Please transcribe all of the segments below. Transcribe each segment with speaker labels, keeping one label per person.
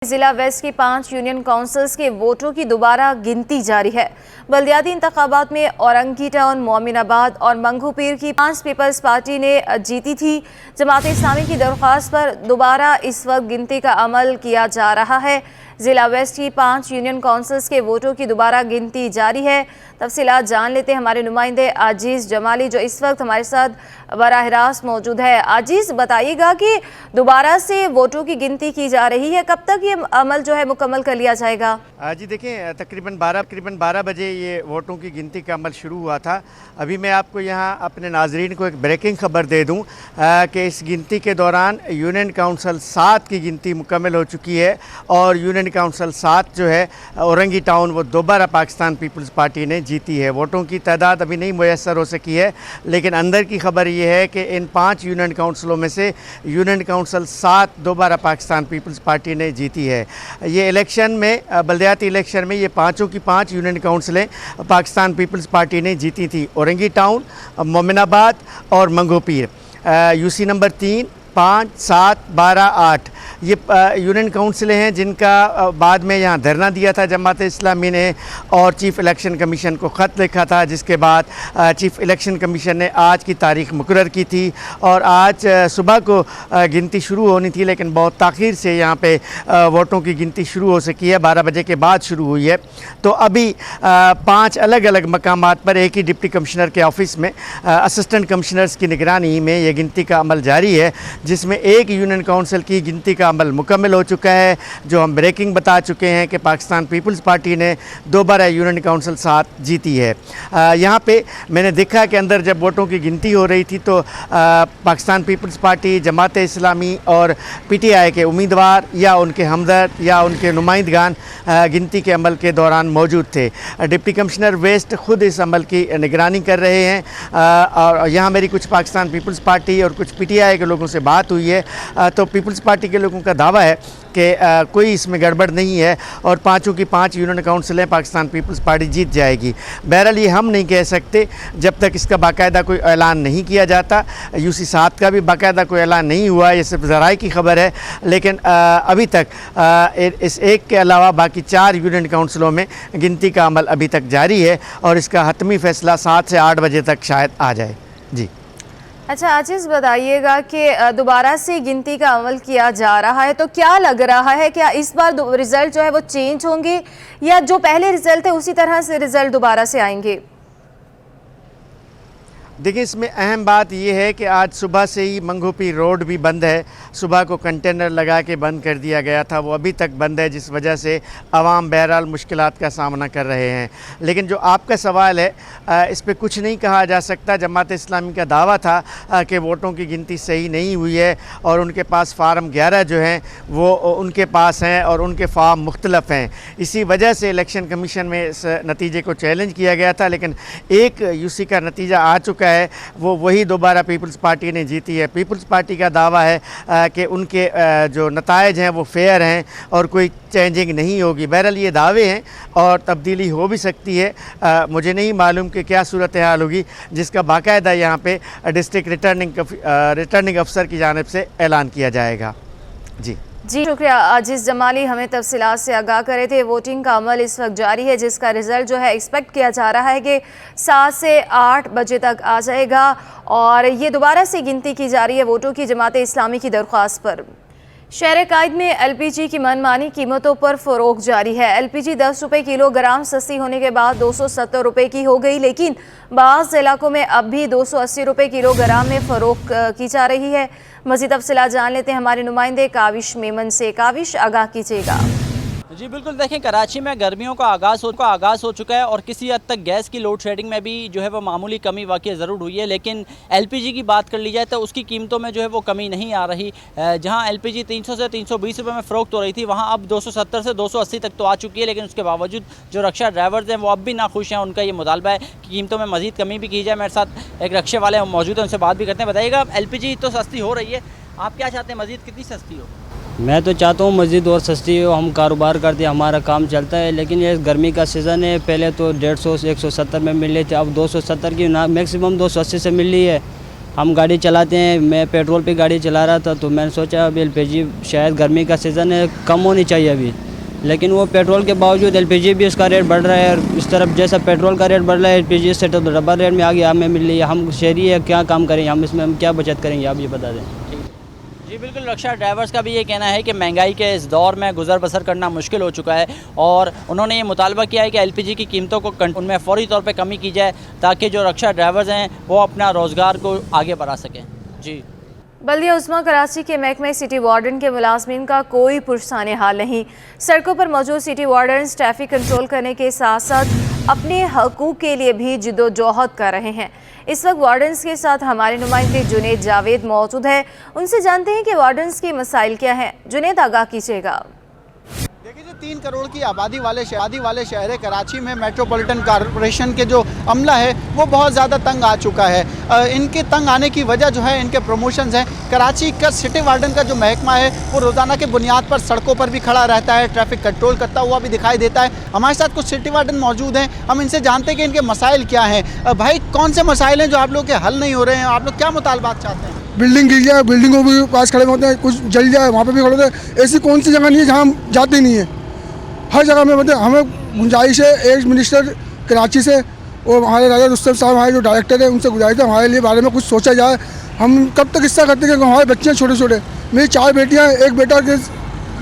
Speaker 1: जिला वेस्ट की 5 union councils के वोटों की दोबारा गिनती जारी है। बल्दियाती इंतखाबात में औरंगी टाउन, मोमिनाबाद और मंगूपीर की 5 पीपल्स पार्टी ने जीती थी। जमात इस्लामी की दरख्वास्त पर दोबारा इस वक्त गिनती का अमल किया जा रहा है। जिला वेस्ट की 5 यूनियन काउंसिल्स के वोटों की दोबारा गिनती जारी है। तफसीलात जान लेते हैं हमारे नुमाइंदे आजीज जमाली जो इस वक्त हमारे साथ बराह रास्त मौजूद है। आजीज, बताइएगा कि दोबारा से वोटों की गिनती की जा रही है, कब तक ये अमल जो है मुकम्मल कर लिया जाएगा?
Speaker 2: जी देखिए, तकरीबन 12 बजे ये वोटों की गिनती का अमल शुरू हुआ था। अभी मैं आपको यहाँ अपने नाजरीन को एक ब्रेकिंग खबर दे दूँ कि इस गिनती के दौरान यूनियन काउंसिल 7 की गिनती मुकम्मल हो चुकी है और यूनियन काउंसिल 7 जो है औरंगी टाउन वो दोबारा पाकिस्तान पीपल्स पार्टी ने जीती है। वोटों की तादाद अभी नहीं मुयस्सर हो सकी है, लेकिन अंदर की खबर ये है कि इन 5 यूनियन काउंसिलों में से यूनियन काउंसिल 7 दोबारा पाकिस्तान पीपल्स पार्टी ने जीती है। ये इलेक्शन में बल्दियाती इलेक्शन में ये पाँचों की 5 यूनियन काउंसिलें पाकिस्तान पीपल्स पार्टी ने जीती थी। औरंगी टाउन, मोमिनाबाद और मंगोपीर। यूसी नंबर 3, 5, 7, 12, 8 ये यूनियन काउंसिलें हैं जिनका बाद में यहाँ धरना दिया था जमात इस्लामी ने और चीफ़ इलेक्शन कमीशन को ख़त लिखा था, जिसके बाद चीफ़ इलेक्शन कमीशन ने आज की तारीख मुकर्रर की थी और आज सुबह को गिनती शुरू होनी थी, लेकिन बहुत ताख़ीर से यहाँ पे वोटों की गिनती शुरू हो सकी है। 12 बजे के बाद शुरू हुई है। तो अभी 5 अलग अलग मकामात पर एक ही डिप्टी कमिश्नर के ऑफ़िस में असिस्टेंट कमिश्नर्स की निगरानी में ये गिनती का अमल जारी है, जिसमें एक यूनियन काउंसिल की गिनती का अमल मुकम्मल हो चुका है, जो हम ब्रेकिंग बता चुके हैं कि पाकिस्तान पीपल्स पार्टी ने दोबारा यूनियन काउंसिल 7 जीती है। यहाँ पे मैंने देखा कि अंदर जब वोटों की गिनती हो रही थी तो पाकिस्तान पीपल्स पार्टी, जमात इस्लामी और पीटीआई के उम्मीदवार या उनके हमदर्द या उनके नुमाइंदगान गिनती के अमल के दौरान मौजूद थे। डिप्टी कमिश्नर वेस्ट ख़ुद इस अमल की निगरानी कर रहे हैं और यहाँ मेरी कुछ पाकिस्तान पीपल्स पार्टी और कुछ पीटीआई के लोगों से बात हुई है तो पीपल्स पार्टी के लोगों का दावा है कि कोई इसमें गड़बड़ नहीं है और 5 की 5 यूनियन काउंसिलें पाकिस्तान पीपल्स पार्टी जीत जाएगी। बहरहाल ये हम नहीं कह सकते जब तक इसका बाकायदा कोई ऐलान नहीं किया जाता। यूसी 7 का भी बाकायदा कोई ऐलान नहीं हुआ, ये सिर्फ ज़राए की खबर है, लेकिन अभी तक इस एक के अलावा बाकी 4 यूनियन काउंसिलों में गिनती का अमल अभी तक जारी है और इसका हतमी फ़ैसला 7 से 8 बजे तक शायद आ जाए। जी
Speaker 1: अच्छा आजीज, बताइएगा कि दोबारा से गिनती का अमल किया जा रहा है तो क्या लग रहा है, क्या इस बार रिजल्ट जो है वो चेंज होंगे या जो पहले रिजल्ट थे उसी तरह से रिजल्ट दोबारा से आएंगे?
Speaker 2: देखिए, इसमें अहम बात यह है कि आज सुबह से ही मंगोपीर रोड भी बंद है। सुबह को कंटेनर लगा के बंद कर दिया गया था, वो अभी तक बंद है, जिस वजह से आवाम बहरहाल मुश्किलात का सामना कर रहे हैं। लेकिन जो आपका सवाल है इस पर कुछ नहीं कहा जा सकता। जमात इस्लामी का दावा था कि वोटों की गिनती सही नहीं हुई है और उनके पास फार्म 11 जो हैं वो उनके पास हैं और उनके फार्म मुख्तलफ हैं। इसी वजह से इलेक्शन कमीशन में इस नतीजे को चैलेंज किया गया था, लेकिन एक यूसी का नतीजा आ चुका है, वो वही दोबारा पीपल्स पार्टी ने जीती है। पीपल्स पार्टी का दावा है कि उनके जो नताइज हैं वो फेयर हैं और कोई चेंजिंग नहीं होगी। बहरहाल ये दावे हैं और तब्दीली हो भी सकती है। मुझे नहीं मालूम कि क्या सूरत हाल होगी, जिसका बाकायदा यहाँ पे डिस्ट्रिक्ट रिटर्निंग अफसर की जानिब से ऐलान किया जाएगा। जी
Speaker 1: शुक्रिया आजीज जमाली, हमें तफसीलात से आगाह करे थे। वोटिंग का अमल इस वक्त जारी है, जिसका रिजल्ट जो है एक्सपेक्ट किया जा रहा है कि 7 से 8 बजे तक आ जाएगा और ये दोबारा से गिनती की जा रही है वोटों की जमात इस्लामी की दरख्वास्त पर। शहर कायद में एलपीजी की मनमानी कीमतों पर फ़रोग जारी है। एलपीजी 10 रुपये किलोग्राम सस्ती होने के बाद 270 रुपये की हो गई, लेकिन बाज़ इलाकों में अब भी 280 रुपये किलोग्राम में फ़रोग की जा रही है। मज़ीद तफ़सीलात जान लेते हैं हमारे नुमाइंदे काविश मेमन से। काविश, आगाह कीजिएगा।
Speaker 3: जी बिल्कुल, देखें कराची में गर्मियों का आगाज़ हो चुका है और किसी हद तक गैस की लोड शेडिंग में भी जो है वो मामूली कमी वाक़ई ज़रूर हुई है, लेकिन एलपीजी की बात कर ली जाए तो उसकी कीमतों में जो है वो कमी नहीं आ रही। जहां एलपीजी 300 से 320 रुपये में फ़रोख्त हो रही थी, वहां अब 270 से 280 तक तो आ चुकी है, लेकिन उसके बावजूद जो रक्षा ड्राइवर्स हैं वो अब भी नाखुश हैं। उनका ये मुतालबा है कि कीमतों में मज़ीद कमी भी की जाए। मेरे साथ एक रक्षे वाले मौजूद हैं, उनसे बात भी करते हैं। बताइएगा, एलपीजी तो सस्ती हो रही है, आप क्या चाहते हैं, मज़ीद कितनी सस्ती हो?
Speaker 4: मैं तो चाहता हूँ मस्जिद और सस्ती हो, हम कारोबार करते हैं, हमारा काम चलता है। लेकिन ये गर्मी का सीज़न है, पहले तो 150 से 170 में मिल रही थी, अब 270 की ना मैक्सिमम 280 से मिल रही है। हम गाड़ी चलाते हैं, मैं पेट्रोल पे गाड़ी चला रहा था तो मैंने सोचा अभी एलपीजी शायद गर्मी का सीज़न है, कम होनी चाहिए अभी, लेकिन वो पेट्रोल के बावजूद एलपीजी भी उसका रेट बढ़ रहा है। और इस तरफ जैसा पेट्रोल का रेट बढ़ रहा है एलपीजी से तो डबल रेट में आ गया हमें मिल रही है। हम शहरी है, क्या काम करेंगे हम, इसमें हम क्या बचत करेंगे, आप ये बता दें।
Speaker 3: जी बिल्कुल, रिक्शा ड्राइवर्स का भी ये कहना है कि महंगाई के इस दौर में गुजर बसर करना मुश्किल हो चुका है और उन्होंने ये मुतालबा किया है कि एलपीजी की कीमतों को उनमें फ़ौरी तौर पे कमी की जाए ताकि जो रिक्शा ड्राइवर्स हैं वो अपना रोज़गार को आगे बढ़ा सकें। जी,
Speaker 1: बल्दिया उस्मा कराची के महकमे सिटी वार्डन के मुलाजमीन का कोई पुरसाने हाल नहीं। सड़कों पर मौजूद सिटी वार्डन ट्रैफिक कंट्रोल करने के साथ साथ अपने हकूक़ के लिए भी जिद्दोजहद कर रहे हैं। इस वक्त वार्डन्स के साथ हमारे नुमाइंदे जुनेद जावेद मौजूद है, उनसे जानते हैं कि वार्डन्स के मसाइल क्या हैं। जुनेद, आगाह कीजिएगा।
Speaker 5: देखिए जी, 3 करोड़ की आबादी वाले शहर कराची में मेट्रोपॉलिटन कॉरपोरेशन के जो अमला है वो बहुत ज़्यादा तंग आ चुका है। इनके तंग आने की वजह जो है इनके प्रमोशंस हैं। कराची का सिटी वार्डन का जो महकमा है वो रोज़ाना के बुनियाद पर सड़कों पर भी खड़ा रहता है, ट्रैफिक कंट्रोल करता हुआ भी दिखाई देता है। हमारे साथ कुछ सिटी वार्डन मौजूद हैं, हम इनसे जानते हैं कि इनके मसाइल क्या हैं। भाई, कौन से मसाइल हैं जो आप लोग के हल नहीं हो रहे हैं? आप लोग क्या मुतालबात चाहते हैं?
Speaker 6: बिल्डिंग गिर जाए, बिल्डिंगों के पास खड़े होते हैं, कुछ जल जाए वहाँ पे भी खड़े होते हैं। ऐसी कौन सी जगह नहीं है जहाँ हम जाते नहीं है? हर जगह में मतलब हमें गुंजाइश है एक्स मिनिस्टर कराची से और हमारे राजा रुस्तम साहब हमारे जो डायरेक्टर है उनसे गुजारिश है हमारे लिए बारे में कुछ सोचा जाए। हम कब तक हिस्सा करते हैं कि हमारे बच्चे हैं छोटे छोटे, मेरी 4 बेटियाँ हैं, एक बेटा के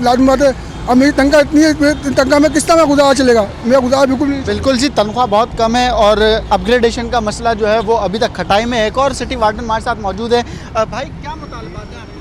Speaker 6: लाजमी बात है। अब मेरी तनख्वाह इतनी है, तनख्वाह में किस तरह गुजारा चलेगा? मेरा गुजारा बिल्कुल नहीं।
Speaker 5: बिल्कुल जी, तनख्वाह बहुत कम है और अपग्रेडेशन का मसला जो है वो अभी तक खटाई में है। एक और सिटी वार्डन हमारे साथ मौजूद है। भाई, क्या मुतालबात है आपके?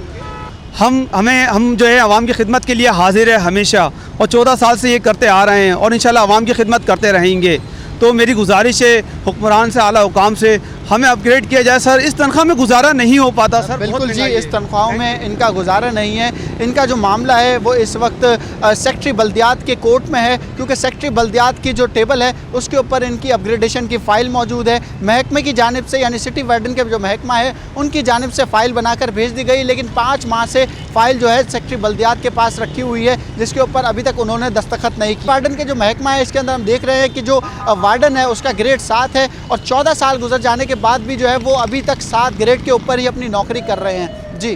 Speaker 7: हम जो है आवाम की खिदमत के लिए हाजिर है हमेशा और 14 साल से ये करते आ रहे हैं और इंशाल्लाह आवाम की खिदमत करते रहेंगे। तो मेरी गुजारिश है हुक्मरान से, आला हुकाम से, हमें अपग्रेड किया जाए। सर, इस तनख्वाह में गुजारा नहीं हो पाता सर।
Speaker 5: बिल्कुल जी, इस तनख्वाहों में इनका गुजारा नहीं है। इनका जो मामला है वो इस वक्त सेक्रेटरी बल्दियात के कोर्ट में है क्योंकि सेक्रेटरी बल्दियात की जो टेबल है उसके ऊपर इनकी अपग्रेडेशन की फ़ाइल मौजूद है। महकमे की जानिब से यानी सिटी वार्डन के जो महकमा है उनकी जानिब से फ़ाइल बनाकर भेज दी गई, लेकिन 5 माह से फ़ाइल जो है सेक्रेटरी बल्दियात के पास रखी हुई है जिसके ऊपर अभी तक उन्होंने दस्तखत नहीं की। वार्डन के जो महकमा है इसके अंदर हम देख रहे हैं कि जो वार्डन है उसका ग्रेड 7 है और 14 साल गुजर जाने के बाद भी जो है वो अभी तक 7 ग्रेड के ऊपर ही अपनी नौकरी कर रहे हैं। जी,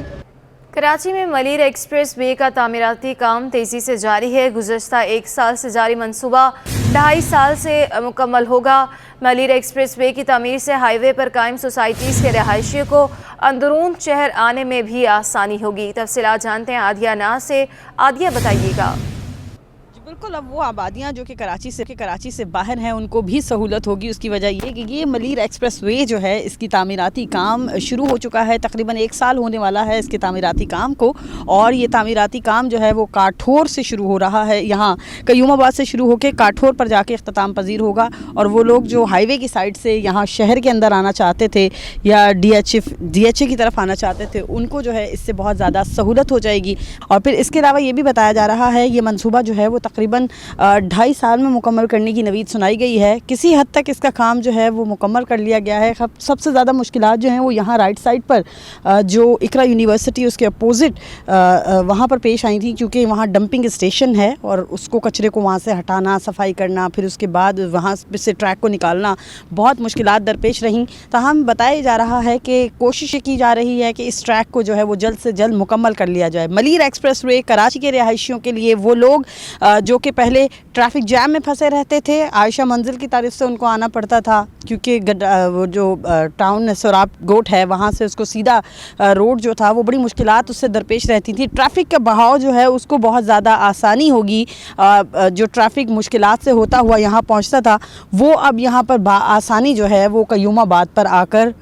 Speaker 1: कराची में मलिर एक्सप्रेस वे का तामीराती काम तेज़ी से जारी है। गुज़श्ता 1 साल से जारी मंसूबा 2.5 साल से मुकम्मल होगा। मलिर एक्सप्रेस वे की तमीर से हाईवे पर कायम सोसाइटीज़ के रहायशियों को अंदरून शहर आने में भी आसानी होगी। तफसीलात जानते हैं आदिया नाज से। आदिया, बताइएगा।
Speaker 8: बिल्कुल, अब वो आबादियाँ जो कि कराची से बाहर हैं उनको भी सहूलत होगी। उसकी वजह ये कि ये मलिर एक्सप्रेस वे जो है इसकी तामीराती काम शुरू हो चुका है। तकरीबन 1 साल होने वाला है इसके तामीराती काम को और ये तामीराती काम जो है वो काठोर से शुरू हो रहा है। यहाँ कयूमाबाद से शुरू होकर काठोर पर जाके अख्ताम पजीर होगा और वो लोग जो हाईवे की साइड से यहाँ शहर के अंदर आना चाहते थे या DHA की तरफ आना चाहते थे उनको जो है इससे बहुत ज़्यादा सहूलत हो जाएगी। और फिर इसके अलावा ये भी बताया जा रहा है ये मनसूबा जो है वो तकरीबन 2.5 साल में मुकम्मल करने की नवीद सुनाई गई है। किसी हद तक इसका काम जो है वो मुकम्मल कर लिया गया है। सबसे ज़्यादा मुश्किलात जो हैं वो यहाँ राइट साइड पर जो इकरा यूनिवर्सिटी उसके अपोजिट वहाँ पर पेश आई थी क्योंकि वहाँ डंपिंग स्टेशन है और उसको कचरे को वहाँ से हटाना, सफाई करना, फिर उसके बाद वहाँ से ट्रैक को निकालना बहुत मुश्किलात दरपेश रहीं। ताहम बताया जा रहा है कि कोशिश की जा रही है कि इस ट्रैक को जो है वो जल्द से जल्द मुकम्मल कर लिया जाए। मलिर एक्सप्रेस वे कराची के रिहायशियों के लिए वो लोग जो कि पहले ट्रैफिक जैम में फंसे रहते थे, आयशा मंजिल की तारीफ से उनको आना पड़ता था क्योंकि वो जो टाउन सोराब गोट है वहाँ से उसको सीधा रोड जो था वो बड़ी मुश्किलात उससे दरपेश रहती थी। ट्रैफिक का बहाव जो है उसको बहुत ज़्यादा आसानी होगी। जो ट्रैफिक मुश्किलात से होता हुआ यहाँ पहुँचता था वो अब यहाँ पर आसानी जो है वो कयूमाबाद पर आकर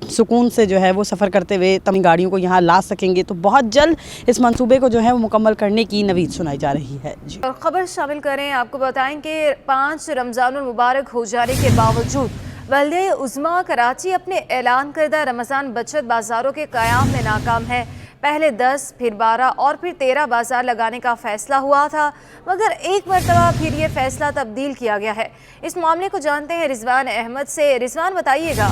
Speaker 8: सुकून से जो है वो सफ़र करते हुए तमाम गाड़ियों को यहाँ ला सकेंगे। तो बहुत जल्द इस मंसूबे को जो है वो मुकम्मल करने की नवीद सुनाई जा रही है। जी,
Speaker 1: और ख़बर शामिल करें, आपको बताएं कि 5 रमज़ानुल मुबारक हो जाने के बावजूद बल्दिया उज़्मा कराची अपने ऐलान करदा रमज़ान बचत बाज़ारों के क़याम में नाकाम है। पहले 10, फिर 12 और फिर 13 बाज़ार लगाने का फ़ैसला हुआ था, मगर एक मरतबा फिर ये फ़ैसला तब्दील किया गया है। इस मामले को जानते हैं रिजवान अहमद से। रिजवान, बताइएगा।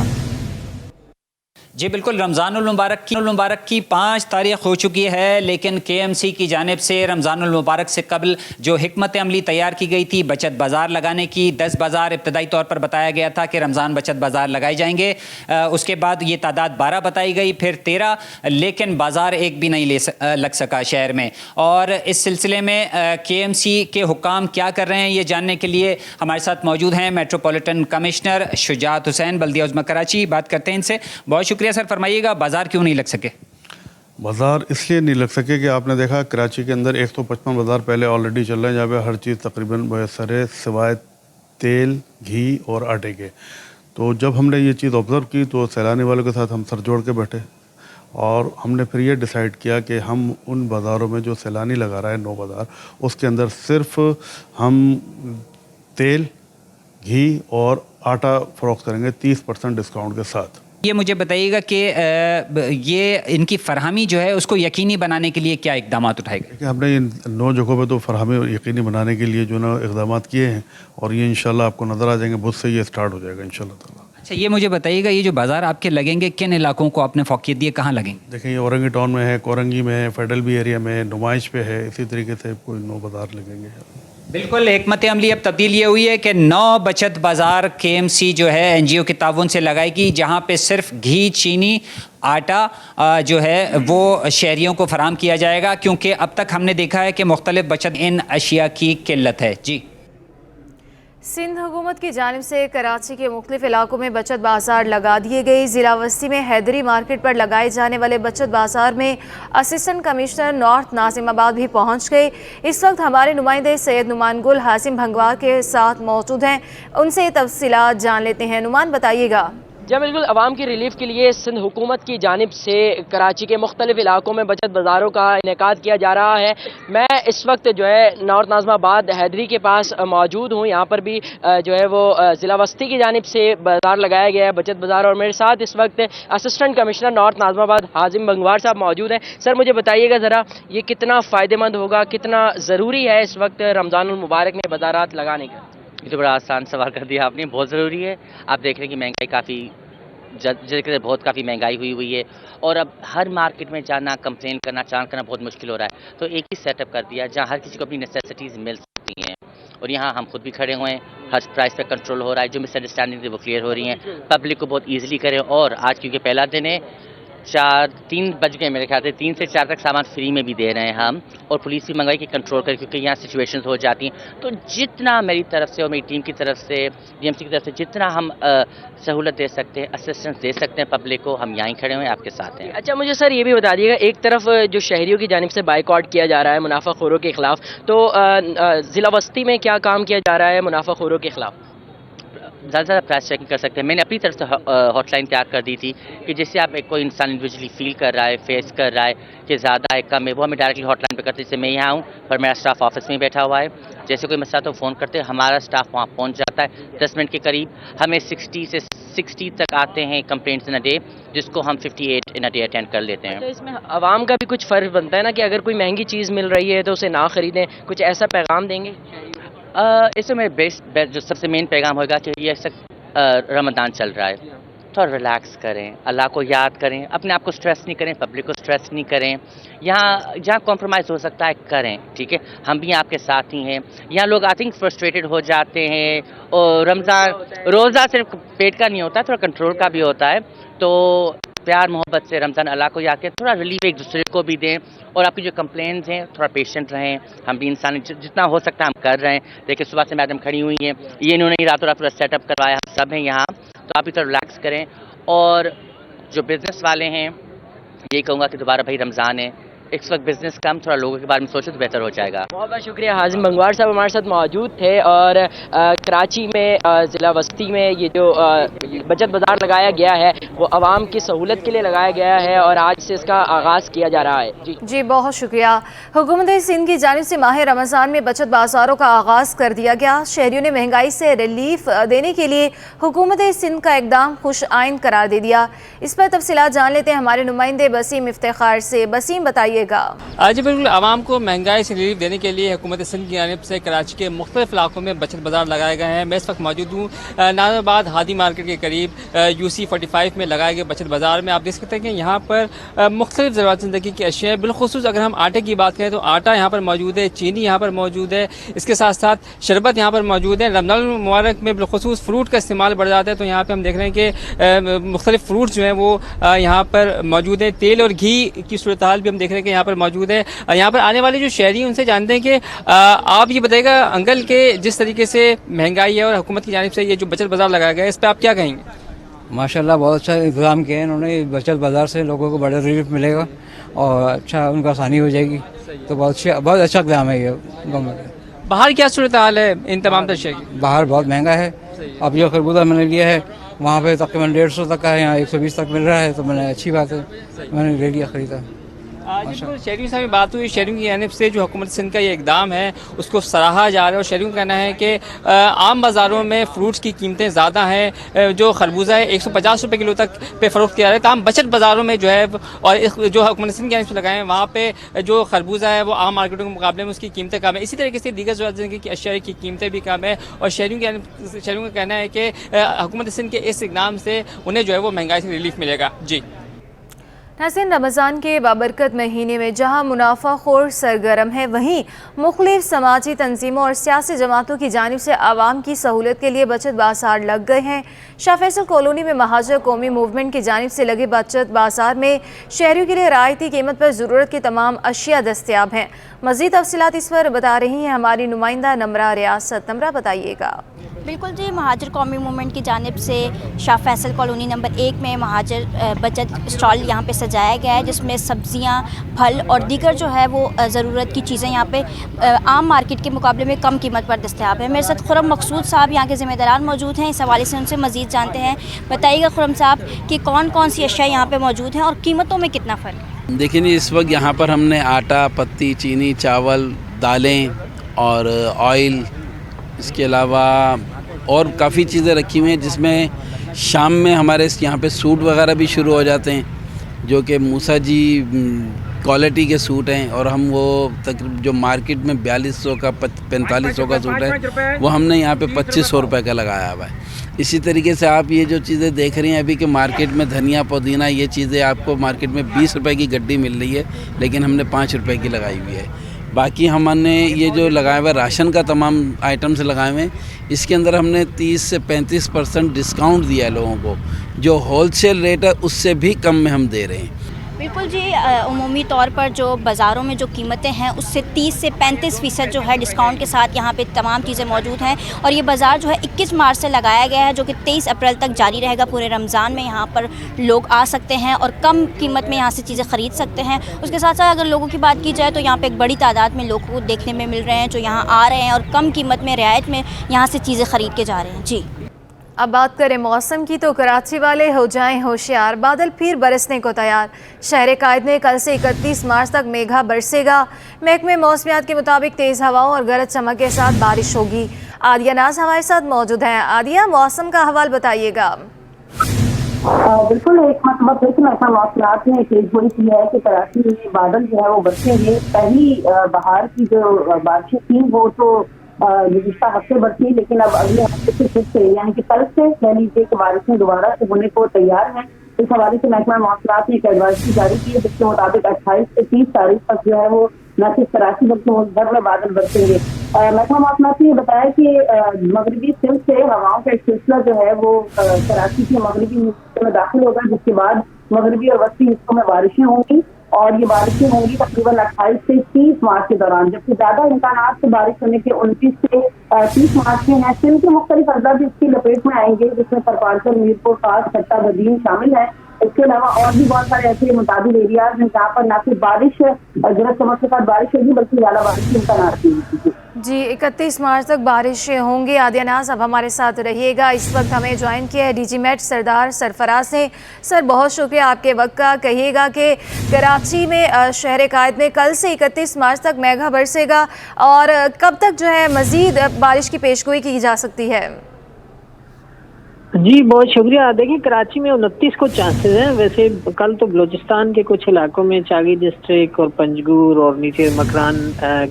Speaker 9: जी बिल्कुल, रमज़ानुल मुबारक की 5 तारीख हो चुकी है, लेकिन KMC की जानिब से रमज़ानुल मुबारक से कबल जो हिकमत अमली तैयार की गई थी बचत बाज़ार लगाने की, 10 बाज़ार इब्तदाई तौर पर बताया गया था कि रमज़ान बचत बाज़ार लगाए जाएंगे। उसके बाद ये तादाद 12 बताई गई, फिर 13, लेकिन बाज़ार एक भी नहीं लग सका शहर में। और इस सिलसिले में KMC के हुक्काम क्या कर रहे हैं ये जानने के लिए हमारे साथ मौजूद हैं मेट्रोपॉलिटन कमिश्नर शुजात हुसैन, बल्दिया उज़्मा कराची। बात करते हैं इनसे। बहुत शुक्रिया सर, फरमाइएगा बाज़ार क्यों नहीं लग सके?
Speaker 10: बाज़ार इसलिए नहीं लग सके कि आपने देखा कराची के अंदर 155 बाज़ार पहले ऑलरेडी चल रहे हैं, जहाँ पे हर चीज़ तकरीबन मैसर है सिवाय तेल, घी और आटे के। तो जब हमने ये चीज़ ऑब्ज़र्व की तो सैलानी वालों के साथ हम सर जोड़ के बैठे और हमने फिर ये डिसाइड किया कि हम उन बाज़ारों में जो सैलानी लगा रहा है 9 बाज़ार, उसके अंदर सिर्फ हम तेल, घी और आटा फ़रोख्त करेंगे 30% डिस्काउंट के साथ।
Speaker 9: ये मुझे बताइएगा कि ये इनकी फरहमी जो है उसको यकीनी बनाने के लिए क्या इकदाम उठाए गए?
Speaker 10: कि हमने इन 9 जगहों पे तो फरहमी यकीनी बनाने के लिए जो ना इकदाम किए हैं और ये इंशाल्लाह आपको नज़र आ जाएंगे, बुध से ये स्टार्ट हो जाएगा इंशाल्लाह ताला।
Speaker 9: अच्छा, ये मुझे बताइएगा, ये जो बाज़ार आपके लगेंगे किन इलाकों को आपने फौकियत दी है, कहाँ लगेंगे?
Speaker 10: देखिए, ये औरंगी टाउन में है, कोरंगी में है, फेडरल बी एरिया में है, नुमाइश पे है, इसी तरीके से कोई 9 बाज़ार लगेंगे।
Speaker 9: बिल्कुल, हिकमत अमली अब तब्दील ये हुई है कि 9 बचत बाज़ार KMC जो है NGO के ताउन से लगाएगी, जहाँ पे सिर्फ घी, चीनी, आटा जो है वो शहरियों को फराहम किया जाएगा, क्योंकि अब तक हमने देखा है कि मुख्तलिफ बचत इन अशिया की किल्लत है। जी,
Speaker 1: सिंध हुकूमत की जानिब से कराची के मुख्तलिफ इलाकों में बचत बाज़ार लगा दिए गए। ज़िला वस्ती में हैदरी मार्केट पर लगाए जाने वाले बचत बाज़ार में असिस्टेंट कमिश्नर नॉर्थ नाज़िमाबाद भी पहुंच गए। इस वक्त हमारे नुमाइंदे सैयद नुमान गुल हासिम भंगवार के साथ मौजूद हैं, उनसे तफसीलात जान लेते हैं। नुमान, बताइएगा।
Speaker 11: जी बिल्कुल, आवाम की रिलीफ के लिए सिंध हुकूमत की जानिब से कराची के मुख्तलिफ इलाकों में बचत बाज़ारों का इनेकाद किया जा रहा है। मैं इस वक्त जो है नॉर्थ नाज़िमाबाद हैदरी के पास मौजूद हूँ। यहाँ पर भी जो है वो ज़िला वस्ती की जानिब से बाज़ार लगाया गया है, बचत बाज़ार, और मेरे साथ इस वक्त असिस्टेंट कमिश्नर नॉर्थ नाज़िमाबाद हाजिम भंगवार साहब मौजूद हैं। सर, मुझे बताइएगा ज़रा, ये कितना फ़ायदेमंद होगा, कितना ज़रूरी है इस वक्त रमज़ानुल मुबारक में बाज़ारात लगाने का?
Speaker 12: ये तो बड़ा आसान सवाल कर दिया आपने। बहुत ज़रूरी है। आप देख रहे हैं कि महंगाई काफ़ी काफ़ी महंगाई हुई है और अब हर मार्केट में जाना, कंप्लेन करना, चालान करना बहुत मुश्किल हो रहा है। तो एक ही सेटअप कर दिया जहाँ हर किसी को अपनी नेसेसिटीज़ मिल सकती हैं, और यहाँ हम खुद भी खड़े हुए हैं। हर प्राइस पे कंट्रोल हो रहा है, जो मिसअंडरस्टैंडिंग थी वो क्लियर हो रही हैं, पब्लिक को बहुत ईजिली करें। और आज क्योंकि पहला दिन है, 3 बज गए मेरे ख्याल से, 3 से 4 तक सामान फ्री में भी दे रहे हैं हम, और पुलिस भी मंगाई कि कंट्रोल करें, क्योंकि यहाँ सिचुएशंस हो जाती हैं। तो जितना मेरी तरफ से और मेरी टीम की तरफ से, DMC की तरफ से जितना हम सहूलत दे सकते हैं, असिस्टेंस दे सकते हैं पब्लिक को, हम यहीं खड़े हुए हैं, आपके साथ हैं।
Speaker 11: अच्छा, मुझे सर ये भी बता दीजिएगा, एक तरफ जो शहरियों की जानिब से बाइकआउट किया जा रहा है मुनाफाखोरों के खिलाफ, तो ज़िला वस्ती में क्या काम किया जा रहा है मुनाफाखोरों के खिलाफ?
Speaker 12: ज़्यादा से ज़्यादा प्राइस चेकिंग कर सकते हैं। मैंने अपनी तरफ से हॉटलाइन तैयार कर दी थी कि जिससे आप कोई इंसान इंडिविजुअली फील कर रहा है, फेस कर रहा है कि ज़्यादा है, कम है, वो हमें डायरेक्टली हॉटलाइन पे करते हैं। जैसे मैं यहाँ हूँ पर मेरा स्टाफ ऑफिस में बैठा हुआ है, जैसे कोई मसला तो फ़ोन करते हैं, हमारा स्टाफ वहाँ पहुँच जाता है 10 मिनट के करीब। हमें 60 तक आते हैं कंप्लेंट्स इन अ डे, जिसको हम 58 इन अ डे अटेंड कर लेते हैं।
Speaker 11: तो इसमें आवाम का भी कुछ फ़र्ज बनता है ना, कि अगर कोई महंगी चीज़ मिल रही है तो उसे ना ख़रीदें, कुछ ऐसा पैगाम देंगे?
Speaker 12: इसमें मेरे बेस्ट जो सबसे मेन पैगाम होगा कि ये रमज़ान चल रहा है, थोड़ा रिलैक्स करें, अल्लाह को याद करें, अपने आप को स्ट्रेस नहीं करें, पब्लिक को स्ट्रेस नहीं करें। यहाँ जहाँ कॉम्प्रोमाइज़ हो सकता है करें, ठीक है, हम भी आपके साथ ही हैं। यहाँ लोग आई थिंक फ्रस्ट्रेटेड हो जाते हैं, और रमज़ान रोज़ा सिर्फ पेट का नहीं होता, थोड़ा कंट्रोल का भी होता है। तो प्यार मोहब्बत से रमज़ान अल्लाह को याद करें, थोड़ा रिलीफ एक दूसरे को भी दें, और आपकी जो कंप्लेंट्स हैं थोड़ा पेशेंट रहें। हम भी इंसान जितना हो सकता है हम कर रहे हैं। देखिए, सुबह से मैडम खड़ी हुई हैं, ये इन्होंने ही रातों रात पूरा सेटअप करवाया, हम सब हैं यहाँ। तो आप भी थोड़ा रिलैक्स करें, और जो बिज़नेस वाले हैं ये कहूँगा कि दोबारा भाई रमज़ान है, इस वक्त बिज़नेस कम, थोड़ा लोगों के बारे में सोचो तो बेहतर हो जाएगा।
Speaker 11: बहुत बहुत शुक्रिया। हाजिम भंगवार साहब हमारे साथ मौजूद थे, और कराची में ज़िला वस्ती में ये जो बचत बाज़ार लगाया गया है वो आवाम की सहूलत के लिए लगाया गया है, और आज से इसका आगाज़ किया जा रहा है।
Speaker 1: जी बहुत शुक्रिया। हुकूमत सिंध की जानिब से माह रमज़ान में बचत बाज़ारों का आगाज़ कर दिया गया। शहरियों ने महंगाई से रिलीफ देने के लिए हुकूमत सिंध का इकदाम खुश आइन करार दे दिया। इस पर तफसीलात जान लेते हैं हमारे नुमाइंदे बसीम इफ्तिखार से। बसीम, बताइए बताइएगा।
Speaker 13: आज बिल्कुल आवाम को महंगाई से रिलीफ देने के लिए हुकूमत सिंध की जानिब से कराची के मुख्तलिफ इलाकों में बचत बाज़ार लगाए गए हैं। मैं इस वक्त मौजूद हूँ नाज़रबाद हादी मार्केट के करीब UC 45 में लगाए गए बचत बाज़ार में। आप देख सकते हैं कि यहाँ पर मुख्तलिफ ज़रूरत ज़िंदगी की अशिया, बिलखुसूस अगर हम आटे की बात करें तो आटा यहाँ पर मौजूद है, चीनी यहाँ पर मौजूद है, इसके साथ साथ शरबत यहाँ पर मौजूद है। रमज़ान मुबारक में बिलखुसूस फ्रूट का इस्तेमाल बढ़ जाता है, तो यहाँ पर हम देख रहे हैं कि मुख्तलिफ फ्रूट्स जो हैं वो यहाँ पर मौजूद है। तेल और घी की सूरत हाल भी हम देख रहे हैं कि यहाँ पर मौजूद है। यहाँ पर आने वाले जो शहरी हैं उनसे जानते हैं कि आप ये बताइएगा अंकल के जिस तरीके से महंगाई है और हुकूमत की जानिब से ये जो बचत बाज़ार लगाया गया है, इस पर आप क्या कहेंगे?
Speaker 4: माशाल्लाह बहुत अच्छा इंतज़ाम किया है इन्होंने। बचत बाज़ार से लोगों को बड़ा रिलीफ मिलेगा और अच्छा उनको आसानी हो जाएगी, तो बहुत अच्छा इक़दाम है ये गवर्नमेंट।
Speaker 13: बाहर क्या सूरत हाल है इन तमाम अशिया की?
Speaker 4: बाहर बहुत महंगा है। अब जो खरबूजा मैंने लिया है वहाँ पे तकरीबन 150 तक का है, यहाँ 120 तक मिल रहा है, तो मैंने अच्छी बात है, मैंने ले लिया, ख़रीदा।
Speaker 13: जिनको शहरियों से बात हुई, शहरियों की जानिब से जो हुकूमत सिंध का ये इकदाम है उसको सराहा जा रहा है और शहरियों का कहना है कि आम बाज़ारों में फ्रूट्स की कीमतें ज़्यादा हैं। जो खरबूजा है 150 रुपये किलो तक पे फ़रोख्त किया जा रहा है, तमाम बचत बाज़ारों में जो है और जो हुकूमत सिंध की जानिब से लगाए हैं वहाँ पे जो खरबूजा है वो आम मार्केटों के मुकाबले में उसकी कीमतें कम है। इसी तरीके से दीगर ज़रूरत ज़िंदगी की अशिया की कीमतें भी कम है और शहरियों का कहना है कि हुकूमत सिंध के इस इकदाम से उन्हें जो है वो महंगाई से रिलीफ मिलेगा। जी
Speaker 1: नाज़रीन, रमज़ान के बाबरकत महीने में जहाँ मुनाफाखोर सरगर्म है, वहीं मुख्तलिफ समाजी तंजीमों और सियासी जमातों की जानिब से आवाम की सहूलत के लिए बचत बाज़ार लग गए हैं। शाह फैसल कॉलोनी में महाजर कौमी मूवमेंट की जानिब से लगे बचत बाज़ार में शहरियों के लिए रियायती कीमत पर ज़रूरत की तमाम अशिया दस्तियाब हैं। मज़ीद तफसीलात इस पर बता रही हैं हमारी नुमाइंदा नमरा रियासत। नमरा, बताइएगा।
Speaker 14: बिल्कुल जी, महाजर कौमी मूवमेंट की जानिब से शाह फैसल कॉलोनी नंबर 1 में महाजर बचत स्टॉल यहाँ पे सजाया गया है, जिसमें सब्जियाँ, फल और दीगर जो है वो ज़रूरत की चीज़ें यहाँ पे आम मार्केट के मुकाबले में कम कीमत पर दस्तयाब है। मेरे साथ खुरम मकसूद साहब यहाँ के ज़िम्मेदारान मौजूद हैं, इस हवाले से उनसे मज़ीद जानते हैं। बताइएगा खुरम साहब कि कौन कौन सी अशिया यहाँ पर मौजूद हैं और कीमतों में कितना फ़र्क है?
Speaker 15: देखिए नहीं, इस वक्त यहाँ पर हमने आटा, पत्ती, चीनी, चावल, दालें और ऑयल, इसके अलावा और काफ़ी चीज़ें रखी हुई हैं, जिसमें शाम में हमारे यहाँ पे सूट वगैरह भी शुरू हो जाते हैं, जो कि मूसा जी क्वालिटी के सूट हैं और हम वो तकरीबन जो मार्केट में 4200 का 4500 का सूट है वो हमने यहाँ पे 2500 रुपये का लगाया हुआ है। इसी तरीके से आप ये जो चीज़ें देख रही हैं अभी कि मार्केट में धनिया, पुदीना, ये चीज़ें आपको मार्केट में 20 रुपये की गड्डी मिल रही है, लेकिन हमने 5 रुपये की लगाई हुई है। बाकी हमने ये जो लगाया हुआ राशन का तमाम आइटम्स लगाए हुए हैं, इसके अंदर हमने 30 से 35% डिस्काउंट दिया है लोगों को। जो होलसेल रेट है उससे भी कम में हम दे रहे हैं।
Speaker 14: बिल्कुल जी, उमूमी तौर पर जो बाज़ारों में जो कीमतें हैं उससे 30 से 35% जो है डिस्काउंट के साथ यहाँ पे तमाम चीज़ें मौजूद हैं। और ये बाज़ार जो है 21 मार्च से लगाया गया है, जो कि 23 अप्रैल तक जारी रहेगा। पूरे रमज़ान में यहाँ पर लोग आ सकते हैं और कम कीमत में यहाँ से चीज़ें ख़रीद सकते हैं। उसके साथ साथ अगर लोगों की बात की जाए तो यहाँ पर एक बड़ी तादाद में लोगों को देखने में मिल रहे हैं जो यहाँ आ रहे हैं और कम कीमत में, रियायत में यहाँ से चीज़ें ख़रीद के जा रहे हैं। जी,
Speaker 1: अब बात करें मौसम की, तो कराची वाले हो जाएं होशियार, बादल फिर बरसने को तैयार। शहर कायद में कल से 31 मार्च तक मेघा बरसेगा। महकमे मौसमियात के मुताबिक तेज़ हवाओं और गरज चमक के साथ बारिश होगी। आदिया नाज हमारे साथ मौजूद हैं। आदिया, मौसम का हवाल बताइएगा।
Speaker 16: बिल्कुल, एक मतलब महकमा मौसमियात ने पेशगोई की है कि कराची में बादल जो है वो बरसेंगे। पहली बहार की जो बारिशें थी वो तो गुज़िश्ता हफ्ते बरसी, लेकिन अब अगले हफ्ते से फिर से यानी कि कल से कह लीजिए कि बारिशें दोबारा से होने को तैयार हैं। इस हवाले से महकमा मौसमियात ने एक एडवाइजरी जारी की है, जिसके मुताबिक 28 से 30 तारीख तक जो है वो न सिर्फ कराची बल्कि मुल्क भर में बादल बरसेंगे। महकमा मौसमियात ने बताया कि मगरबी सिंध से हवाओं का एक सिलसिला जो है वो कराची के मगरबी हिस्से में दाखिल होगा, जिसके बाद मगरबी और वस्ती हिस्सों में बारिशें होंगी और ये बारिशें होंगी तकरीबन 28 से 30 मार्च के दौरान, जबकि ज्यादा इम्कान से बारिश होने के 29 से 30 मार्च में है। सिंध के मुख्तलिफ अजला भी इसकी लपेट में आएंगे, जिसमें सरपांचल, मीरपुर, खास, खट्टा, बदीन शामिल है। इसके अलावा और भी बहुत सारे ऐसे मुताबिक एरियाज हैं जहाँ पर न सिर्फ बारिश गरज चमक के साथ बारिश होगी बल्कि ज्यादा बारिश के इम्कान
Speaker 1: जी। 31 मार्च तक बारिशें होंगी। आदिया नाज, अब हमारे साथ रहिएगा। इस वक्त हमें ज्वाइन किया है डीजी मेट सरदार सरफराज ने। सर, बहुत शुक्रिया आपके वक्त का। कहिएगा कि कराची में शहर कायद में कल से 31 मार्च तक मेघा बरसेगा और कब तक जो है मज़ीद बारिश की पेशगोई की जा सकती है?
Speaker 17: जी बहुत शुक्रिया। देखिए कराची में 29 को चांसेस हैं। वैसे कल तो बलूचिस्तान के कुछ इलाकों में चागी डिस्ट्रिक्ट और पंजगुर और नीचे मकरान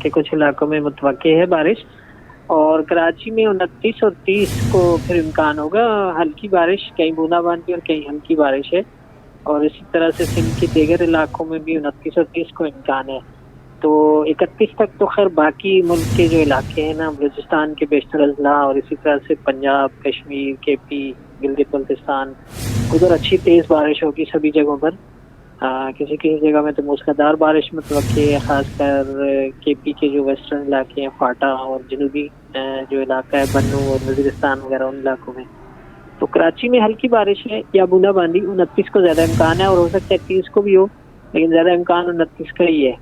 Speaker 17: के कुछ इलाकों में मुतवक्के है बारिश, और कराची में 29 और 30 को फिर इम्कान होगा हल्की बारिश, कहीं बूंदाबांदी और कहीं हल्की बारिश है। और इसी तरह से सिंध के दीगर इलाकों में भी 29 और 30 को इम्कान है। तो 31 तक तो खैर बाकी मुल्क के जो इलाके हैं ना, बलूचिस्तान के बेशतर अजला और इसी तरह से पंजाब, कश्मीर, केपी, गिलगित बल्तिस्तान, उधर अच्छी तेज़ बारिश होगी सभी जगहों पर। किसी किसी जगह में तो मूसलाधार बारिश मुतवक्के है, खासकर केपी के जो वेस्टर्न इलाके हैं, फाटा और जनूबी जो इलाका है बन्नू और वज़ीरिस्तान वगैरह, उन इलाकों में तो कराची में हल्की बारिश है या बूंदाबांदी। 29 को ज़्यादा इम्कान है और हो सकता है 30 को भी हो, लेकिन ज़्यादा इम्कान 29 का ही है।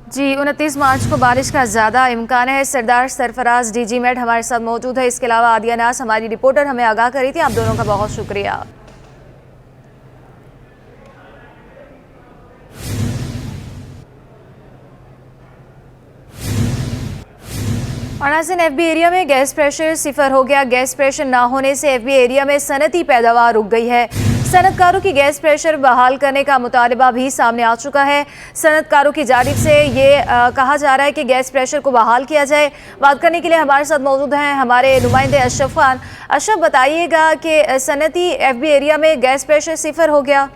Speaker 1: जी 29 मार्च को बारिश का ज़्यादा इम्कान है। सरदार सरफराज DG मेट हमारे साथ मौजूद है। इसके अलावा आदिया नास हमारी रिपोर्टर हमें आगाह करी थी। आप दोनों का बहुत शुक्रिया। और नाज़रीन, FB एरिया में गैस प्रेशर सिफर हो गया। गैस प्रेशर ना होने से FB एरिया में सनती पैदावार रुक गई है। सनतकारों की गैस प्रेशर बहाल करने का मुतालबा भी सामने आ चुका है। सनतकारों की जानिब से ये कहा जा रहा है कि गैस प्रेशर को बहाल किया जाए। बात करने के लिए हमारे साथ मौजूद हैं हमारे नुमाइंदे अशरफ खान। अशरफ, बताइएगा कि सनती FB एरिया में गैस प्रेशर सिफर हो गया।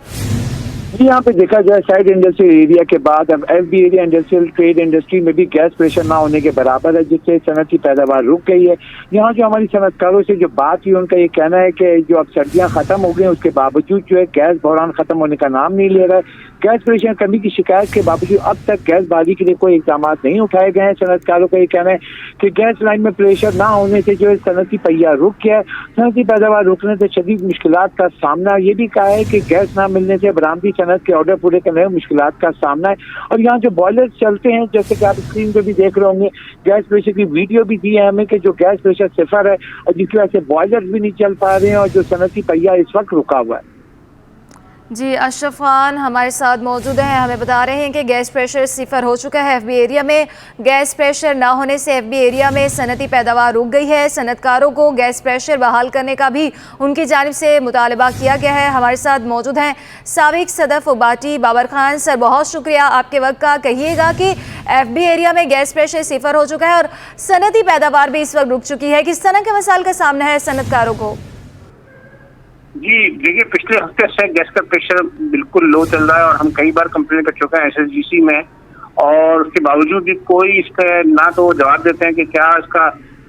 Speaker 18: जी यहाँ पे देखा जाए साइड इंडस्ट्रियल एरिया के बाद अब FB area industrial trade industry में भी गैस प्रेशर ना होने के बराबर है, जिससे सनत की पैदावार रुक गई है। यहाँ जो हमारी सनतकारों से जो बात हुई, उनका ये कहना है कि जो अब सर्दियाँ खत्म हो गई उसके बावजूद जो है गैस बहरान खत्म होने का नाम नहीं ले रहा है। गैस प्रेशर कमी की शिकायत के बावजूद अब तक गैस बहाली के लिए कोई इकदाम नहीं उठाए गए हैं। सनतकारों का ये कहना है कि गैस लाइन में प्रेशर ना होने से जो है सनती पहिया रुक गया है। सनती पैदावार रुकने से शदीद मुश्किलात का सामना। ये भी कहा है कि गैस ना मिलने से बरामदी सनत के ऑर्डर पूरे करने में मुश्किलात का सामना है। और यहाँ जो बॉयलर चलते हैं, जैसे कि आप स्क्रीन पे भी देख रहे होंगे, गैस प्रेशर की वीडियो भी दी है हमें कि जो गैस प्रेशर सिफर है और जिसकी वजह से बॉयलर भी नहीं चल पा रहे हैं और जो सनती पहिया इस वक्त रुका हुआ है।
Speaker 1: जी अशरफ खान हमारे साथ मौजूद हैं, हमें बता रहे हैं कि गैस प्रेशर सिफर हो चुका है FB एरिया में। गैस प्रेशर ना होने से FB एरिया में सनती पैदावार रुक गई है। सनतकारों को गैस प्रेशर बहाल करने का भी उनकी जानिब से मुतालबा किया गया है। हमारे साथ मौजूद हैं साबिक सदर फुबाटी बाबर खान। सर, बहुत शुक्रिया आपके वक्त का। कहिएगा कि FB एरिया में गैस प्रेशर सिफर हो चुका है और सनती पैदावार भी इस वक्त रुक चुकी है। किस तरह के मसाइल का सामना है सनतकारों को?
Speaker 19: जी देखिए, पिछले हफ्ते से गैस का प्रेशर बिल्कुल लो चल रहा है और हम कई बार कंप्लेन कर चुके हैं SSGC में, और उसके बावजूद भी कोई इसका ना तो जवाब देते हैं कि क्या इसका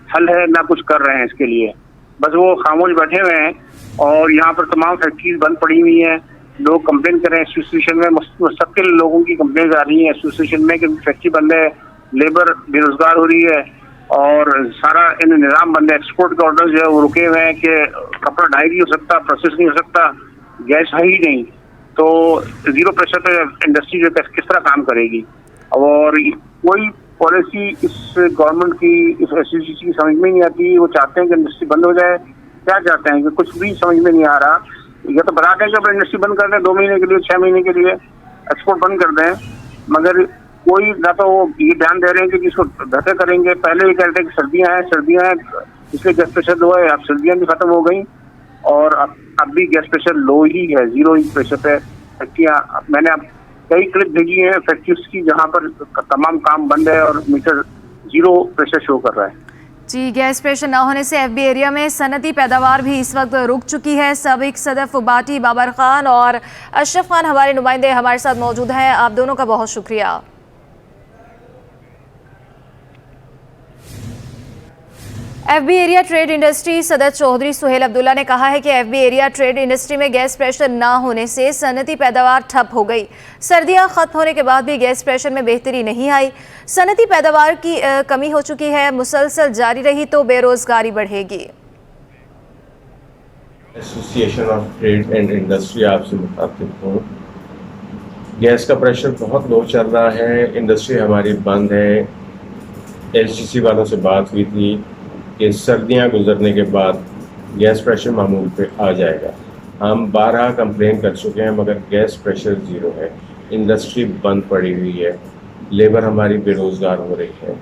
Speaker 19: हल है, ना कुछ कर रहे हैं इसके लिए। बस वो खामोश बैठे हुए हैं और यहाँ पर तमाम फैक्ट्रीज बंद पड़ी हुई हैं। लोग कंप्लेन कर रहे हैं एसोसिएशन में, मुस्तकिल लोगों की कंप्लेन आ रही है एसोसिएशन में कि फैक्ट्री बंद है, लेबर बेरोजगार हो रही है और सारा इन निज़ाम बंद है। एक्सपोर्ट के ऑर्डर जो है वो रुके हुए हैं कि कपड़ा डाई नहीं हो सकता, प्रोसेस नहीं हो सकता, गैस है ही नहीं। तो जीरो प्रेशर पे इंडस्ट्री जो किस तरह काम करेगी? और कोई पॉलिसी इस गवर्नमेंट की, इस SSGC की समझ में नहीं आती। वो चाहते हैं कि इंडस्ट्री बंद हो जाए, क्या चाहते हैं कि कुछ भी समझ में नहीं आ रहा। या तो बताते हैं कि अपनी इंडस्ट्री बंद कर दें 2 महीने के लिए, 6 महीने के लिए एक्सपोर्ट बंद कर दें, मगर कोई ना तो वो ये ध्यान दे रहे हैं कि इसको बेहतर करेंगे। पहले ये कहते हैं कि सर्दियां हैं इसलिए गैस प्रेशर लो है। अब सर्दियां भी खत्म हो गई और अब भी गैस प्रेशर लो ही है, जीरो ही प्रेशर पे फैक्ट्रियाँ। मैंने अब कई क्लिप भेजी हैं फैक्ट्रीज की जहाँ पर तमाम काम बंद है और मीटर जीरो प्रेशर शो कर रहा है।
Speaker 1: जी, गैस प्रेशर ना होने से FB एरिया में सनती पैदावार भी इस वक्त रुक चुकी है। साबिक सदर फुबाटी बाबर खान और अशरफ खान हमारे नुमाइंदे हमारे साथ मौजूद हैं। आप दोनों का बहुत शुक्रिया। FB एरिया ट्रेड इंडस्ट्री सदर चौधरी सुहेल अब्दुल्ला ने कहा है कि FB एरिया ट्रेड इंडस्ट्री में गैस प्रेशर ना होने से सनती पैदावार ठप हो गई। सर्दियां खत्म होने के बाद भी गैस प्रेशर में बेहतरी नहीं आई। सनती पैदावार की कमी हो चुकी है। मुसलसल जारी रही तो बेरोजगारी बढ़ेगी।
Speaker 20: Association of trade and industry आपसे मुखातिब हूँ। गैस का प्रेशर बहुत लो चल रहा है, इंडस्ट्री हमारी बंद है। SGC वालों से बात हुई थी कि सर्दियां गुजरने के बाद गैस प्रेशर मामूल पे आ जाएगा। हम 12 कंप्लेन कर चुके हैं मगर गैस प्रेशर ज़ीरो है। इंडस्ट्री बंद पड़ी हुई है, लेबर हमारी बेरोज़गार हो रही है।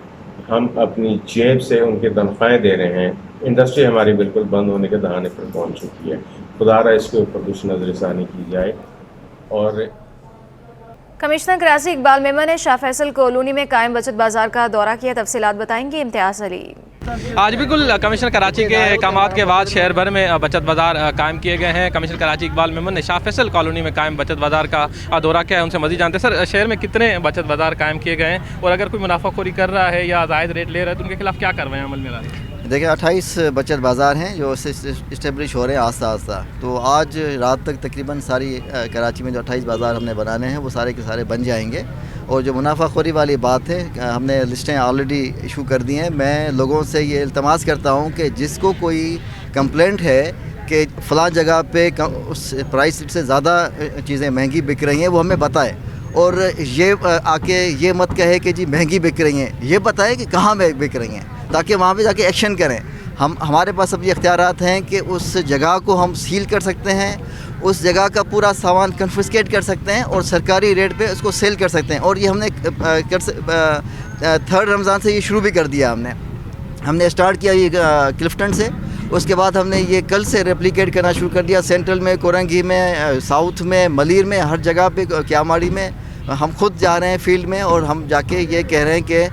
Speaker 20: हम अपनी जेब से उनके तनख्वाहें दे रहे हैं इंडस्ट्री हमारी बिल्कुल बंद होने के दहाने पर पहुंच चुकी है। खुदारा इसके ऊपर कुछ नजरसानी की जाए। और
Speaker 1: कमिश्नर कराची इकबाल मेमन ने शाह फैसल कॉलोनी में कायम बचत बाजार का दौरा किया। तफसीलात बताएंगे इम्तियाज़ अली।
Speaker 21: आज बिल्कुल कमिश्नर कराची के अहकामात के बाद शहर भर में बचत बाज़ार कायम किए गए हैं। कमिश्नर कराची इकबाल मेमन ने शाह फैसल कॉलोनी में कायम बचत बाज़ार का दौरा किया है। उनसे मज़ीद जानते हैं, सर शहर में कितने बचत बाज़ार कायम किए गए हैं और अगर कोई मुनाफाखोरी कर रहा है या जायद रेट ले रहा है तो उनके खिलाफ क्या कार्रवाई अमल में ला रही है?
Speaker 22: देखिए 28 बचत बाज़ार हैं जो इस्टेब्लिश हो रहे हैं आस्ता आस्ता। तो आज रात तक तकरीबन सारी कराची में जो 28 बाज़ार हमने बनाने हैं वो सारे के सारे बन जाएंगे। और जो मुनाफाखोरी वाली बात है, हमने लिस्टें ऑलरेडी इशू कर दी हैं। मैं लोगों से ये इल्तमास करता हूँ कि जिसको कोई कंप्लेंट है कि फ़लाँ जगह पे उस प्राइस से ज़्यादा चीज़ें महंगी बिक रही हैं वो हमें बताए, और ये आके ये मत कहे कि जी महंगी बिक रही हैं, ये बताए कि कहाँ में बिक रही हैं ताकि वहाँ पे जाके एक्शन करें। हमारे पास अब ये इख्तियारात हैं कि उस जगह को हम सील कर सकते हैं, उस जगह का पूरा सामान कन्फिस्केट कर सकते हैं और सरकारी रेट पे उसको सेल कर सकते हैं। और ये हमने 3rd रमज़ान से ये शुरू भी कर दिया। हमने स्टार्ट किया ये क्लिफ्टन से, उसके बाद हमने ये कल से रेप्लिकेट करना शुरू कर दिया। सेंट्रल में, कोरंगी में, साउथ में, मलीर में, हर जगह पे, क्यामाड़ी में हम खुद जा रहे हैं फील्ड में और हम जाके ये कह रहे हैं कि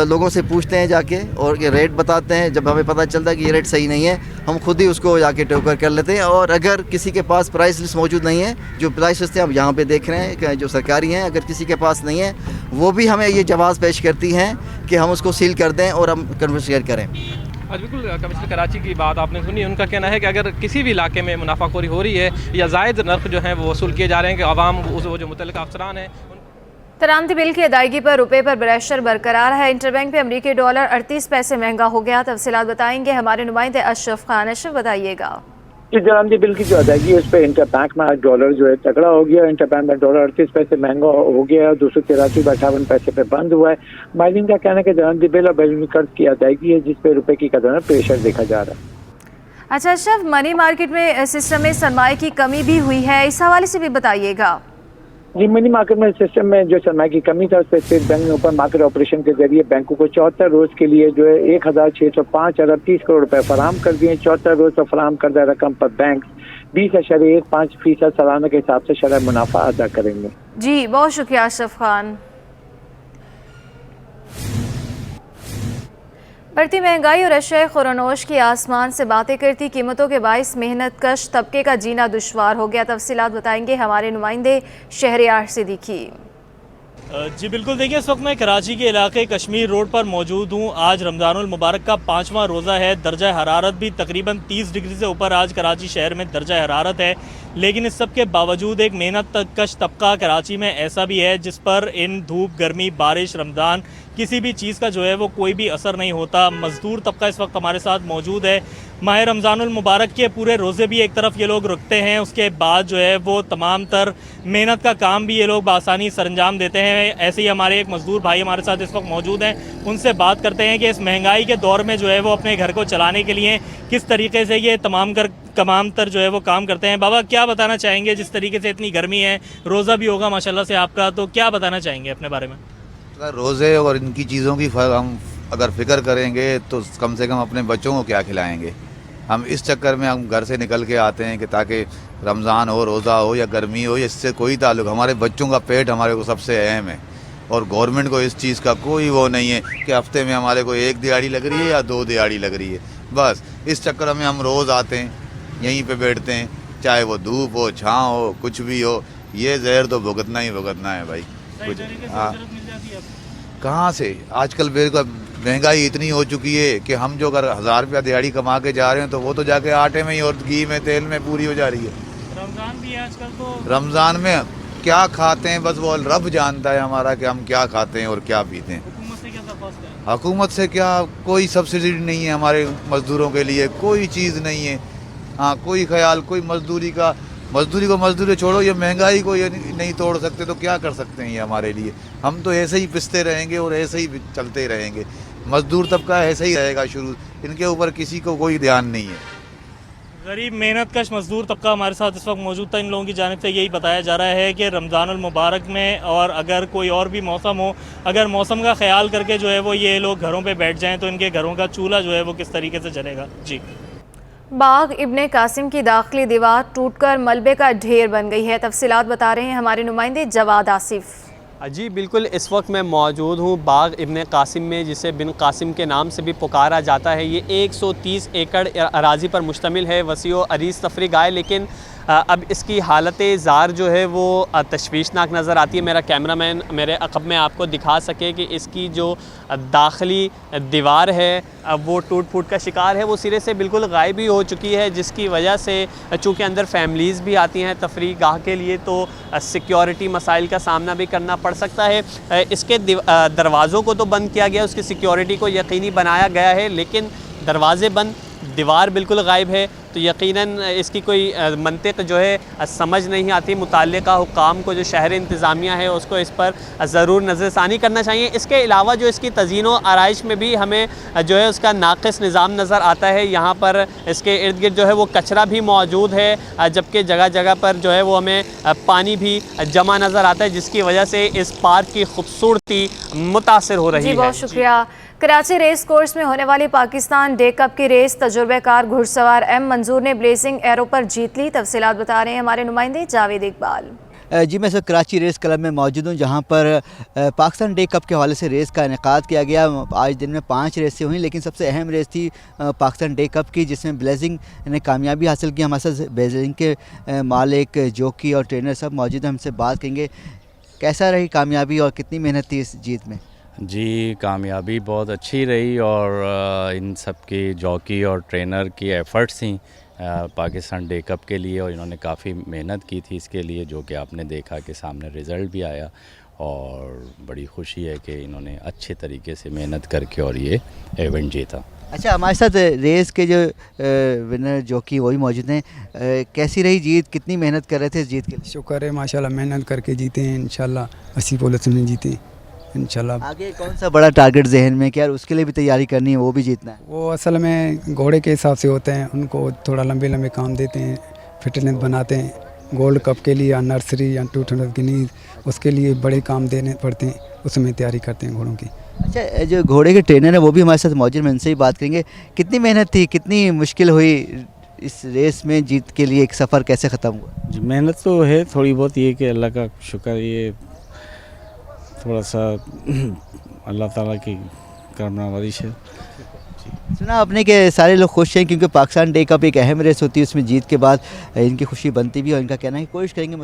Speaker 22: लोगों से पूछते हैं जाके और ये रेट बताते हैं। जब हमें पता चलता है कि ये रेट सही नहीं है हम खुद ही उसको जाके टोकर कर लेते हैं। और अगर किसी के पास प्राइस लिस्ट मौजूद नहीं है, जो प्राइस लिस्ट है हम यहाँ पे देख रहे हैं जो सरकारी हैं, अगर किसी के पास नहीं है वो भी हमें ये जवाब पेश करती हैं कि हम उसको सील कर दें और हम कन्फिस्केट करें।
Speaker 21: आज बिल्कुल कमिश्नर कराची की बात आपने सुनी। उनका कहना है कि अगर किसी भी इलाके में मुनाफाखोरी हो रही है या जायद नर्ख जो है वो वसूल किए जा रहे हैं कि आवाम वो जो मुतल्लिक़ अफसरान हैं।
Speaker 1: तरामती बिल की अदायगी पर रुपए पर प्रेशर बरकरार है। इंटरबैंक पे अमरीकी डॉलर 38 पैसे महंगा हो गया। तफसीलात बताएंगे हमारे नुमाइंदे अशरफ खान। अशरफ बताइएगा।
Speaker 18: इस तरामती बिल की जो अदायगी है उस पर इंटरबैंक में आज डॉलर जो है तगड़ा हो गया। इंटरबैंक में डॉलर 38 पैसे महंगा हो गया है, 283.58 पैसे पे बंद हुआ है। माहिरीन का कहना है कि तरामती बिल और बैरूनी कर्ज की अदायगी है जिस पे रुपए की कदर में प्रेशर देखा जा रहा है।
Speaker 1: अच्छा अशरफ, मनी मार्केट में सिस्टम में सरमाए की कमी भी हुई है, इस हवाले से भी बताइएगा।
Speaker 18: जी, मनी मार्केट में सिस्टम में जो सरमाए की कमी था उस पर स्टेट बैंक ने ओपन मार्केट ऑपरेशन के जरिए बैंकों को 74 रोज के लिए जो है 1605 अरब 30 करोड़ रुपए फराहम कर दिए। 74 रोज पर फराहम करदा रकम पर बैंक 20.15% सालाना के हिसाब से शरह मुनाफा अदा करेंगे।
Speaker 1: जी बहुत शुक्रिया अशरफ खान। बढ़ती महंगाई और अशय खुरनोश की आसमान से बातें करती कीमतों के बाइस मेहनत कश तबके का जीना दुश्वार हो गया। तफसीलात बताएंगे हमारे नुमाइंदे शहरियार सिद्दीकी।
Speaker 23: जी बिल्कुल, देखिए इस वक्त मैं कराची के इलाके कश्मीर रोड पर मौजूद हूँ। आज रमज़ानुल मुबारक का 5वां रोज़ा है। दर्जा हरारत भी तकरीबन 30 डिग्री से ऊपर आज कराची शहर में दर्जा हरारत है। लेकिन इस सब के बावजूद एक मेहनत कश तबका कराची में ऐसा भी है जिस पर इन धूप, गर्मी, बारिश, रमज़ान किसी भी चीज़ का जो है वो कोई भी असर नहीं होता। मज़दूर तबका इस वक्त हमारे साथ मौजूद है। माह रमज़ानुल मुबारक के पूरे रोज़े भी एक तरफ ये लोग रखते हैं, उसके बाद जो है वो तमाम तर मेहनत का काम भी ये लोग बआसानी सरंजाम देते हैं। ऐसे ही हमारे एक मज़दूर भाई हमारे साथ इस वक्त मौजूद हैं, उनसे बात करते हैं कि इस महंगाई के दौर में जो है वो अपने घर को चलाने के लिए किस तरीके से ये तमाम तर जो है वो काम करते हैं। बाबा क्या बताना चाहेंगे, जिस तरीके से इतनी गर्मी है, रोज़ा भी होगा माशाल्लाह से आपका, तो क्या बताना चाहेंगे अपने बारे में?
Speaker 24: रोज़े और इनकी चीज़ों की हम अगर फ़िक्र करेंगे तो कम से कम अपने बच्चों को क्या खिलाएंगे। हम इस चक्कर में हम घर से निकल के आते हैं कि ताकि रमज़ान हो, रोज़ा हो या गर्मी हो, इससे कोई ताल्लुक़, हमारे बच्चों का पेट हमारे को सबसे अहम है। और गवर्नमेंट को इस चीज़ का कोई वो नहीं है कि हफ्ते में हमारे को 1 दिहाड़ी लग रही है या 2 दिहाड़ी लग रही है। बस इस चक्कर में हम रोज़ आते हैं, यहीं पे बैठते हैं, चाहे वो धूप हो, छाँव हो, कुछ भी हो, ये जहर तो भुगतना ही भुगतना है भाई। कुछ हाँ, कहाँ से आजकल महंगाई इतनी हो चुकी है कि हम जो अगर 1000 रुपया दिहाड़ी कमा के जा रहे हैं तो वो तो जाके आटे में ही और घी में, तेल में पूरी हो जा रही है।
Speaker 23: रमज़ान भी है आजकल, तो
Speaker 24: रमज़ान में क्या खाते हैं बस वो रब जानता है हमारा कि हम क्या खाते हैं और क्या पीते हैं।
Speaker 23: हुकूमत से क्या दरख्वास्त है?
Speaker 24: हुकूमत से क्या, कोई सब्सिडी नहीं है हमारे मज़दूरों के लिए, कोई चीज़ नहीं है। हाँ, कोई ख्याल, कोई मजदूरी को मजदूरी छोड़ो, ये महंगाई को ये नहीं तोड़ सकते तो क्या कर सकते हैं ये हमारे लिए। हम तो ऐसे ही पिसते रहेंगे और ऐसे ही चलते रहेंगे। मजदूर तबका ऐसे ही रहेगा शुरू, इनके ऊपर किसी को कोई ध्यान नहीं है।
Speaker 23: गरीब मेहनत कश मजदूर तबका हमारे साथ इस वक्त मौजूद था। इन लोगों की जानिब से यही बताया जा रहा है कि रमज़ानुल मुबारक में और अगर कोई और भी मौसम हो, अगर मौसम का ख्याल करके जो है वो ये लोग घरों पे बैठ जाएं तो इनके घरों का चूल्हा जो है वो किस तरीके से जलेगा। जी,
Speaker 1: बाग इब्ने कासिम की दाखिली दीवार टूटकर मलबे का ढेर बन गई है। तफसीलात बता रहे हैं हमारे नुमाइंदे जवाद आसिफ।
Speaker 2: जी बिल्कुल, इस वक्त मैं मौजूद हूँ बाग इब्ने कासिम में, जिसे बिन कासिम के नाम से भी पुकारा जाता है। ये 130 एकड़ अराज़ी पर मुश्तमिल है, वसी व अरीज़ तफरीह है, लेकिन अब इसकी हालत ज़ार जो है वो तशवीशनाक नज़र आती है। मेरा कैमरामैन मेरे अक़ब में आपको दिखा सके कि इसकी जो दाखिली दीवार है वो टूट फूट का शिकार है, वो सिरे से बिल्कुल गायब ही हो चुकी है, जिसकी वजह से चूँकि अंदर फैमिलीज़ भी आती हैं तफरीह गाह के लिए, तो सिक्योरिटी मसाइल का सामना भी करना पड़ सकता है। इसके दरवाज़ों को तो बंद किया गया, उसकी सिक्योरिटी को यकीनी बनाया गया है, लेकिन दरवाज़े बंद, दीवार बिल्कुल गायब है, तो यकीनन इसकी कोई मंतिक जो है समझ नहीं आती। मुताल्लिका हुक्काम को, जो शहर इंतज़ामिया है, उसको इस पर ज़रूर नज़रसानी करना चाहिए। इसके अलावा जो इसकी तज़ीनो आराइश में भी हमें जो है उसका नाक़िस निज़ाम नज़र आता है। यहाँ पर इसके इर्द गिर्द जो है वो कचरा भी मौजूद है, जबकि जगह जगह पर जो है वो हमें पानी भी जमा नज़र आता है, जिसकी वजह से इस पार्क की खूबसूरती मुतासिर हो रही है।
Speaker 1: बहुत शुक्रिया। कराची रेस कोर्स में होने वाली पाकिस्तान डे कप की रेस तजुर्बेकार घुड़सवार एम मंजूर ने ब्लेजिंग एरो पर जीत ली। तफसीलात बता रहे हैं हमारे नुमाइंदे जावेद इकबाल।
Speaker 3: जी, मैं सब कराची रेस क्लब में मौजूद हूँ, जहाँ पर पाकिस्तान डे कप के हवाले से रेस का इनेकाद किया गया। आज दिन में 5 रेसें हुई, लेकिन सबसे अहम रेस थी पाकिस्तान डे कप की, जिसमें ब्लेजिंग ने कामयाबी हासिल की। हमारे साथ ब्लेजिंग के मालिक, जॉकी और ट्रेनर सब मौजूद हैं, हमसे बात करेंगे कैसा रही कामयाबी और कितनी मेहनत थी इस जीत में।
Speaker 6: जी, कामयाबी बहुत अच्छी रही और इन सब की जॉकी और ट्रेनर की एफ़र्ट्स थी पाकिस्तान डे कप के लिए, और इन्होंने काफ़ी मेहनत की थी इसके लिए, जो कि आपने देखा कि सामने रिज़ल्ट भी आया, और बड़ी खुशी है कि इन्होंने अच्छे तरीके से मेहनत करके और ये इवेंट जीता।
Speaker 3: अच्छा, हमारे साथ रेस के जो विनर जॉकी वही मौजूद हैं, कैसी रही जीत, कितनी मेहनत कर रहे थे इस जीत के लिए?
Speaker 7: शुक्र है, माशाल्लाह मेहनत करके जीते हैं, इंशाल्लाह 80 पोल्स में जीते इंशाल्लाह।
Speaker 3: आगे कौन सा बड़ा टारगेट जहन में, क्या उसके लिए भी तैयारी करनी है, वो भी जीतना है?
Speaker 7: वो असल में घोड़े के हिसाब से होते हैं, उनको थोड़ा लंबे लंबे काम देते हैं, फिटनेस बनाते हैं। गोल्ड कप के लिए या नर्सरी या 200 गिनीज, उसके लिए बड़े काम देने पड़ते हैं, उसमें तैयारी करते हैं घोड़ों की।
Speaker 3: अच्छा, जो घोड़े के ट्रेनर है वो भी हमारे साथ मौजूद, मैं इनसे ही बात करेंगे। कितनी मेहनत थी, कितनी मुश्किल हुई इस रेस में जीत के लिए, एक सफ़र कैसे ख़त्म हुआ?
Speaker 6: जी, मेहनत तो है थोड़ी बहुत, ये कि अल्लाह का शुक्र, ये थोड़ा सा अल्लाह ताला की करमनवाज़िश है।
Speaker 3: सुना आपने कि सारे लोग खुश हैं, क्योंकि पाकिस्तान डे कप एक अहम रेस होती है, उसमें जीत के बाद इनकी खुशी बनती भी है, और इनका कहना है कि कोशिश करेंगे